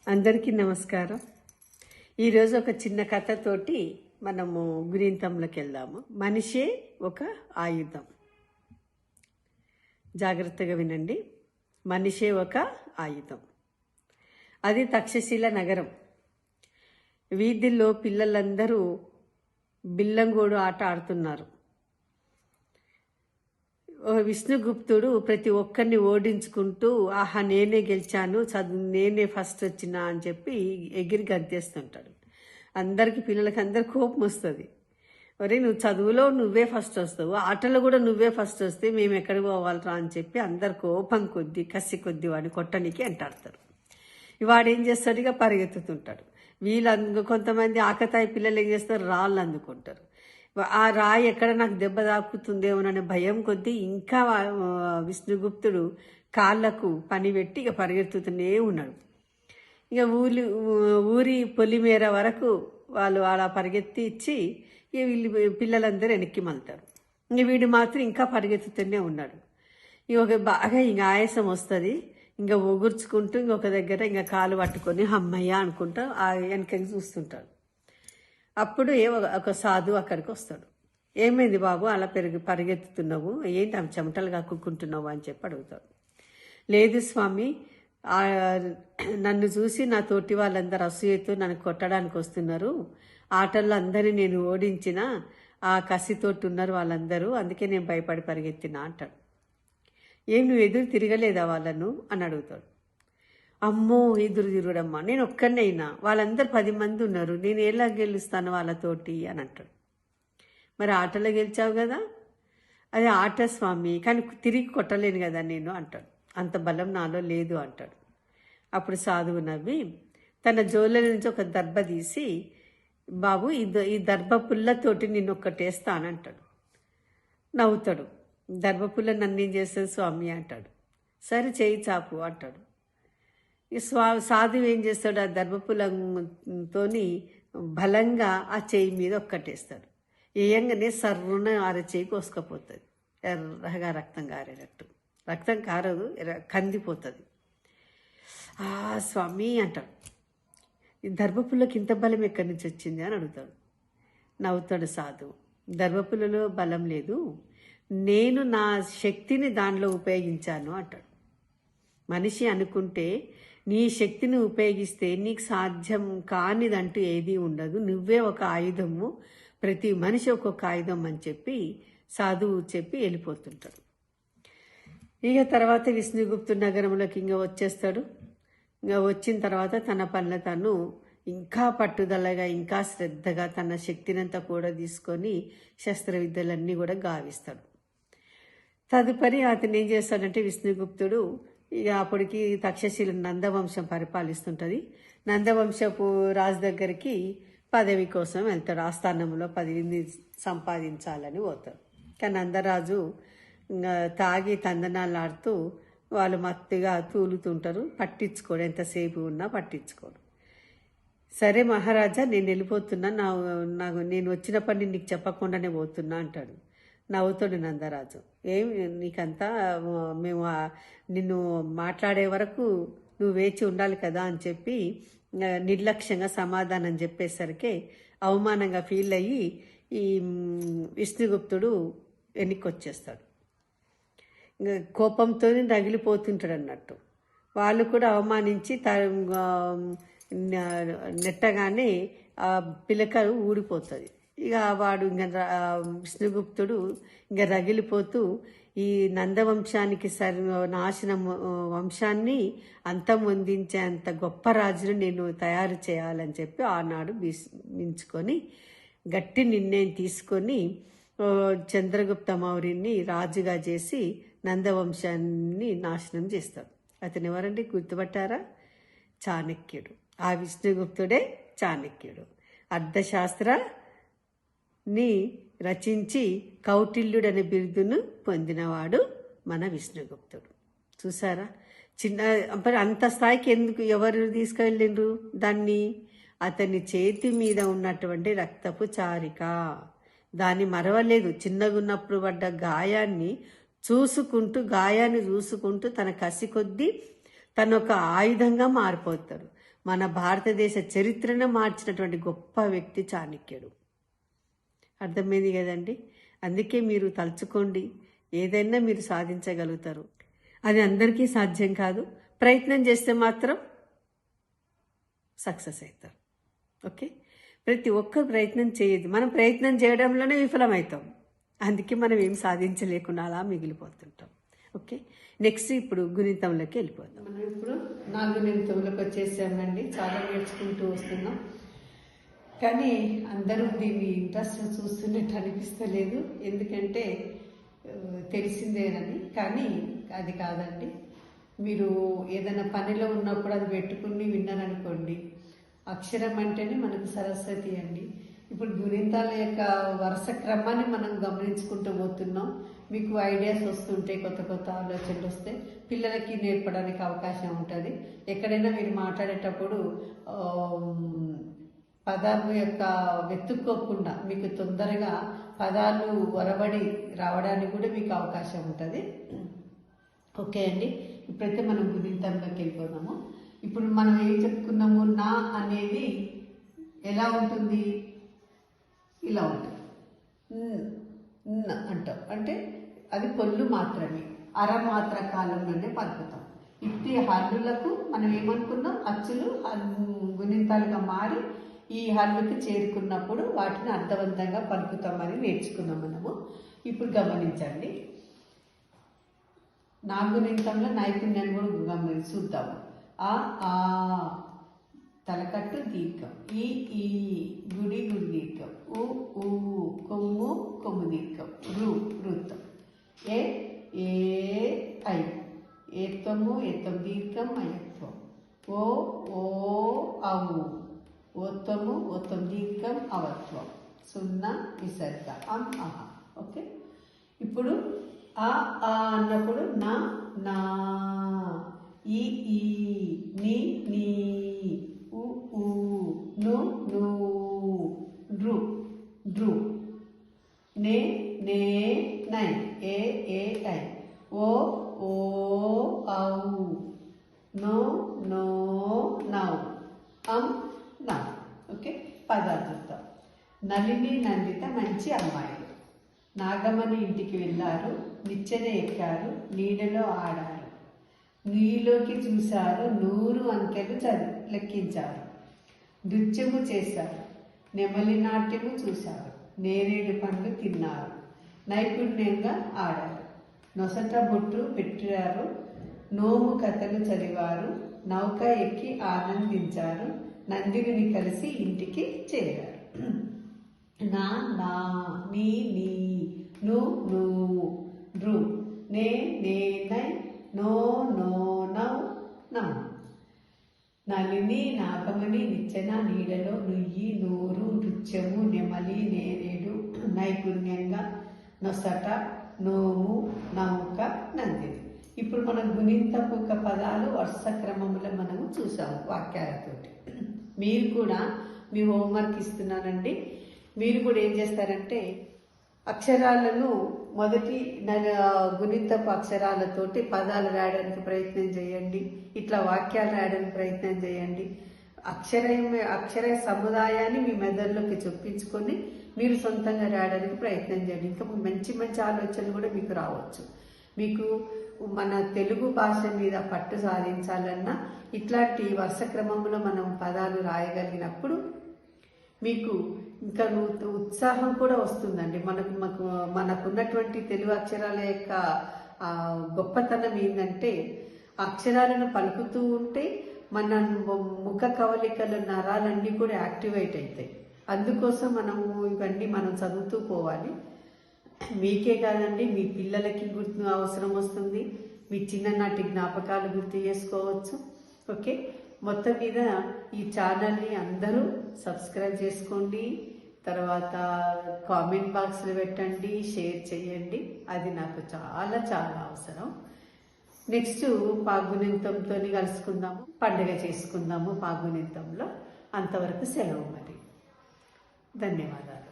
అందరికీ నమస్కారం. ఈరోజు ఒక చిన్న కథతోటి మనము గురింతంలోకి వెళ్దాము. మనిషే ఒక ఆయుధం. జాగ్రత్తగా వినండి. మనిషే ఒక ఆయుధం. అది తక్షశిల నగరం. వీధుల్లో పిల్లలందరూ బిల్లంగోడు ఆట ఆడుతున్నారు. విష్ణుగుప్తుడు ప్రతి ఒక్కరిని ఓడించుకుంటూ ఆహా నేనే గెలిచాను, నేనే ఫస్ట్ వచ్చినా అని చెప్పి ఎగిరి గంతేస్తుంటాడు. అందరికి పిల్లలకి అందరు కోపం వస్తుంది. ఒరే నువ్వు చదువులో నువ్వే ఫస్ట్ వస్తావు, ఆటలో కూడా నువ్వే ఫస్ట్ వస్తే మేము ఎక్కడికి పోవాలరా అని చెప్పి అందరు కోపం కొద్దీ కసి కొద్దీ వాడిని కొట్టనికి అంటాడతారు. వాడేం చేస్తాడు, ఇక పరిగెత్తుతుంటాడు. కొంతమంది ఆకతాయి పిల్లలు ఏం చేస్తారు, రాళ్ళు అందుకుంటారు. ఆ రాయి ఎక్కడ నాకు దెబ్బ తాకుతుందేమోననే భయం కొద్దీ ఇంకా విష్ణుగుప్తుడు కాళ్ళకు పని పెట్టి ఇక పరిగెత్తుతూనే ఉన్నాడు. ఇక ఊరి పొలిమేర వరకు వాళ్ళు అలా పరిగెత్తి ఇచ్చి ఇక వీళ్ళు పిల్లలందరూ వెనక్కి మళ్తారు. ఇంక వీడు మాత్రం ఇంకా పరిగెత్తుతూనే ఉన్నాడు. ఇక బాగా ఇంక ఆయాసం వస్తుంది. ఇంకా ఒగుర్చుకుంటూ ఇంకొక దగ్గర ఇంకా కాలు పట్టుకొని అమ్మయ్య అనుకుంటా ఆ వెనకకి చూస్తుంటాడు. అప్పుడు ఒక సాధు అక్కడికి వస్తాడు. ఏమైంది బాబు అలా పరిగెత్తుతున్నావు, ఏంటి ఆమె చెమటలు కక్కుకుంటున్నావు అని చెప్పి అడుగుతాడు. లేదు స్వామి, నన్ను చూసి నా తోటి వాళ్ళందరూ అసూయతో నన్ను కొట్టడానికి వస్తున్నారు. ఆటల్లో అందరినీ నేను ఓడించిన ఆ కసితోటి ఉన్నారు వాళ్ళందరూ, అందుకే నేను భయపడి పరిగెత్తినా అంటాడు. ఏం నువ్వు ఎదురు తిరగలేదా వాళ్ళను అని అడుగుతాడు. అమ్మో ఎదురు తిరుగుడమ్మా, నేను ఒక్కడినైనా, వాళ్ళందరూ 10 మంది ఉన్నారు, నేను ఎలా గెలుస్తాను వాళ్ళతోటి అని అంటాడు. మరి ఆటలో గెలిచావు కదా. అది ఆట స్వామి, కానీ తిరిగి కొట్టలేను కదా నేను అంటాడు. అంత బలం నాలో లేదు అంటాడు. అప్పుడు సాధువు నవ్వి తన జోల నుంచి ఒక దర్భ తీసి, బాబు ఈ దర్భ పుల్లతోటి నిన్ను ఒక్కటేస్తానంటాడు. నవ్వుతాడు. దర్భ పుల్ల నన్నేం చేస్తుంది స్వామి అంటాడు. సరే చేయి చాపు అంటాడు. సాధువు ఏం చేస్తాడు, ఆ దర్భపులంతోని బలంగా ఆ చేయి మీద ఒక్కటేస్తాడు. ఏయంగానే సర్రున చేయి కోసుకపోతుంది. ఎర్రగా రక్తం కారేటట్టు. రక్తం కారదు, కందిపోతుంది. ఆ స్వామి అంటాడు. ఈ దర్భపుల్లకి ఇంత బలం ఎక్కడి నుంచి వచ్చింది అని అడుగుతాడు. నవ్వుతాడు సాధువు. దర్భపుల్లలో బలం లేదు, నేను నా శక్తిని దానిలో ఉపయోగించాను అంటాడు. మనిషి అనుకుంటే నీ శక్తిని ఉపయోగిస్తే నీకు సాధ్యం కానిదంటూ ఏదీ ఉండదు, నువ్వే ఒక ఆయుధము, ప్రతి మనిషి ఒక్కొక్క ఆయుధం అని చెప్పి సాధువు చెప్పి వెళ్ళిపోతుంటాడు. ఇక తర్వాత విష్ణుగుప్తు నగరంలోకి ఇంకా వచ్చేస్తాడు. ఇంకా వచ్చిన తర్వాత తన పనుల తను ఇంకా పట్టుదలగా ఇంకా శ్రద్ధగా తన శక్తినంతా కూడా తీసుకొని శస్త్రవిద్యలన్నీ కూడా గావిస్తాడు. తదుపరి అతను ఏం చేస్తాడంటే విష్ణుగుప్తుడు ఇక అప్పటికి తక్షశిల నందవంశం పరిపాలిస్తుంటుంది. నందవంశపు రాజు దగ్గరికి పదవి కోసం వెళ్తాడు. ఆస్థానంలో పదవిని సంపాదించాలని పోతాడు. కానీ నందరాజు తాగి తందనాలు ఆడుతూ వాళ్ళు మత్తుగా తూలుతుంటారు. పట్టించుకోడు, ఎంతసేపు ఉన్నా పట్టించుకోడు. సరే మహారాజా నేను వెళ్ళిపోతున్నా, నేను వచ్చిన పని నీకు చెప్పకుండానే పోతున్నా అంటాడు. నవ్వుతాడు నందరాజు. నీకంతా మేము నిన్ను మాట్లాడే వరకు నువ్వు వేచి ఉండాలి కదా అని చెప్పి నిర్లక్ష్యంగా సమాధానం చెప్పేసరికి అవమానంగా ఫీల్ అయ్యి ఈ విష్ణుగుప్తుడు వెనక్కి వచ్చేస్తాడు. కోపంతో రగిలిపోతుంటాడు అన్నట్టు. వాళ్ళు కూడా అవమానించి నెట్టగానే ఆ పిలక ఊడిపోతుంది. ఇక వాడు విష్ణుగుప్తుడు ఇంకా రగిలిపోతూ ఈ నందవంశానికి నాశనం వంశాన్ని అంతమొందించేంత గొప్ప రాజును నేను తయారు చేయాలని చెప్పి ఆనాడు మించుకొని గట్టి నిర్ణయం తీసుకొని చంద్రగుప్త మౌర్యుని రాజుగా చేసి నందవంశాన్ని నాశనం చేస్తాడు. అతను ఎవరండి, గుర్తుపట్టారా? చాణక్యుడు. ఆ విష్ణుగుప్తుడే చాణక్యుడు. అర్థశాస్త్ర ని రచించి కౌటిల్యుడనే బిరుదును పొందినవాడు మన విష్ణుగుప్తుడు. చూసారా, అంత స్థాయికి ఎవరు తీసుకువెళ్ళిండ్రు దాన్ని? అతని చేతి మీద ఉన్నటువంటి రక్తపు చారిక, దాన్ని మరవలేదు. చిన్నగా ఉన్నప్పుడు పడ్డ గాయాన్ని చూసుకుంటూ తన కసి కొద్దీ తను ఒక ఆయుధంగా మారిపోతాడు. మన భారతదేశ చరిత్రను మార్చినటువంటి గొప్ప వ్యక్తి చాణక్యుడు. అర్థమైంది కదండి. అందుకే మీరు తలుచుకోండి, ఏదైనా మీరు సాధించగలుగుతారు. అది అందరికీ సాధ్యం కాదు, ప్రయత్నం చేస్తే మాత్రం సక్సెస్ అవుతారు. ఓకే, ప్రతి ఒక్కరు ప్రయత్నం చేయదు, మనం ప్రయత్నం చేయడంలోనే విఫలమవుతాం. అందుకే మనం ఏం సాధించలేకుండా అలా మిగిలిపోతుంటాం. ఓకే, నెక్స్ట్ ఇప్పుడు గుణితంలోకి వెళ్ళిపోతాం. మనం ఇప్పుడు 4 గుణితంలోకి వచ్చేసామండి. చాలా నేర్చుకుంటూ వస్తున్నాం, కానీ అందరూ దీన్ని ఇంట్రెస్ట్ చూస్తున్నట్టు అనిపిస్తలేదు. ఎందుకంటే తెలిసిందేనని, కానీ అది కాదండి. మీరు ఏదైనా పనిలో ఉన్నప్పుడు అది పెట్టుకుని విన్నారనుకోండి, అక్షరం అంటేనే మనకు సరస్వతి అండి. ఇప్పుడు గుణితాల యొక్క వరుస క్రమాన్ని మనం గమనించుకుంటూ పోతున్నాం. మీకు ఐడియాస్ వస్తుంటే, కొత్త కొత్త ఆలోచనలు వస్తే పిల్లలకి నేర్పడానికి అవకాశం ఉంటుంది. ఎక్కడైనా మీరు మాట్లాడేటప్పుడు పదాలు యొక్క వెతుక్కోకుండా మీకు తొందరగా పదాలు వరబడి రావడానికి కూడా మీకు అవకాశం ఉంటుంది. ఓకే అండి, ఇప్పుడైతే మనం గుణితంలోకి వెళ్ళిపోదాము. ఇప్పుడు మనం ఏం చెప్పుకున్నాము, నా అనేది ఎలా ఉంటుంది, ఇలా ఉంటుంది. అంటాం అంటే అది పొల్లు మాత్రమే, అరమాత్ర కాలంలోనే పలుకుతాం. ఇట్టి హల్లులకు మనం ఏమనుకున్నాం, అచ్చులు గుణితాలుగా మారి ఈ హల్లుకి చేరుకున్నప్పుడు వాటిని అర్థవంతంగా పలుకుతామని నేర్చుకున్నాం మనము. ఇప్పుడు గమనించండి, నా గుణితంలో నైపుణ్యాన్ని కూడా చూద్దాము. ఆ తలకట్టు దీర్ఘం, ఈ గుడి దీర్ఘం, ఊ కొమ్ము దీర్ఘం, వృత్తం, ఏ ఐ ఏత్వము దీర్ఘం అయత్వం, ఓ ఓత్వం దీర్ఘం అవత్వం, సున్నా విసర్గ, అహ. ఓకే, ఇప్పుడు ఆ అన్నప్పుడు నా, ఈ నీ ను డ్రు, నే నై, ఏ ఐ, ఓ ఔ, నో నౌ, నా. ఓకే, పదాలు చూద్దాం. నలిని నందిత మంచి అమ్మాయిలు, నాగమణి ఇంటికి వెళ్ళారు, నిచ్చెన ఎక్కారు, నీడలో ఆడారు, నీలోకి చూశారు, 100 అంకెలు లెక్కించారు, నృత్యము చేశారు, నెమలి నాట్యము చూశారు, నేరేడు పండ్లు తిన్నారు, నైపుణ్యంగా ఆడారు, నొసట బొట్టు పెట్టారు, నోము కథలు చదివారు, నౌక ఎక్కి ఆనందించారు, నందిని కలిసి ఇంటికి చేరారు. నా నీ ను డ్రు, నే నై, నో నౌ, నమ్. నలిని నాగమణి నిచ్చెన నీడలో, నుయ్యి 100 నృత్యము, నెమలి నేరేడు, నైపుణ్యంగా, నొసట, నోము, నౌక, నందిని. ఇప్పుడు మనం గుణింతపు పదాలు వరుస క్రమంలో మనము చూసాము వాక్యాలతోటి. మీరు కూడా మీ హోంవర్క్ ఇస్తున్నానండి. మీరు కూడా ఏం చేస్తారంటే, అక్షరాలను మొదటి గుణితపు అక్షరాలతోటి పదాలు రాయడానికి ప్రయత్నం చేయండి, ఇట్లా వాక్యాలు రాయడానికి ప్రయత్నం చేయండి. అక్షర సముదాయాన్ని మీ మెదడులోకి చొప్పించుకొని మీరు సొంతంగా రాయడానికి ప్రయత్నం చేయండి. ఇంకా మంచి ఆలోచనలు కూడా మీకు రావచ్చు. మీకు మన తెలుగు భాష మీద పట్టు సాధించాలన్నా ఇట్లాంటి వరుస క్రమంలో మనం పదాలు రాయగలిగినప్పుడు మీకు ఇంకా ఉత్సాహం కూడా వస్తుందండి. మనకున్నటువంటి తెలుగు అక్షరాల యొక్క గొప్పతనం ఏంటంటే, అక్షరాలను పలుకుతూ ఉంటే మన ముఖ కవలికల నరాలన్నీ కూడా యాక్టివేట్ అవుతాయి. అందుకోసం ఇవన్నీ మనం చదువుతూ పోవాలి. మీకే కాదండి, మీ పిల్లలకి గుర్తు అవసరం వస్తుంది, మీ చిన్ననాటి జ్ఞాపకాలు గుర్తు చేసుకోవచ్చు. ఓకే, మొత్తం మీద ఈ ఛానల్ని అందరూ సబ్స్క్రైబ్ చేసుకోండి, తర్వాత కామెంట్ బాక్స్లో పెట్టండి, షేర్ చేయండి. అది నాకు చాలా అవసరం. నెక్స్ట్ పాల్గొనింతంతో కలుసుకుందాము, పండుగ చేసుకుందాము పాల్గొనింతంలో. అంతవరకు సెలవు మరి. ధన్యవాదాలు.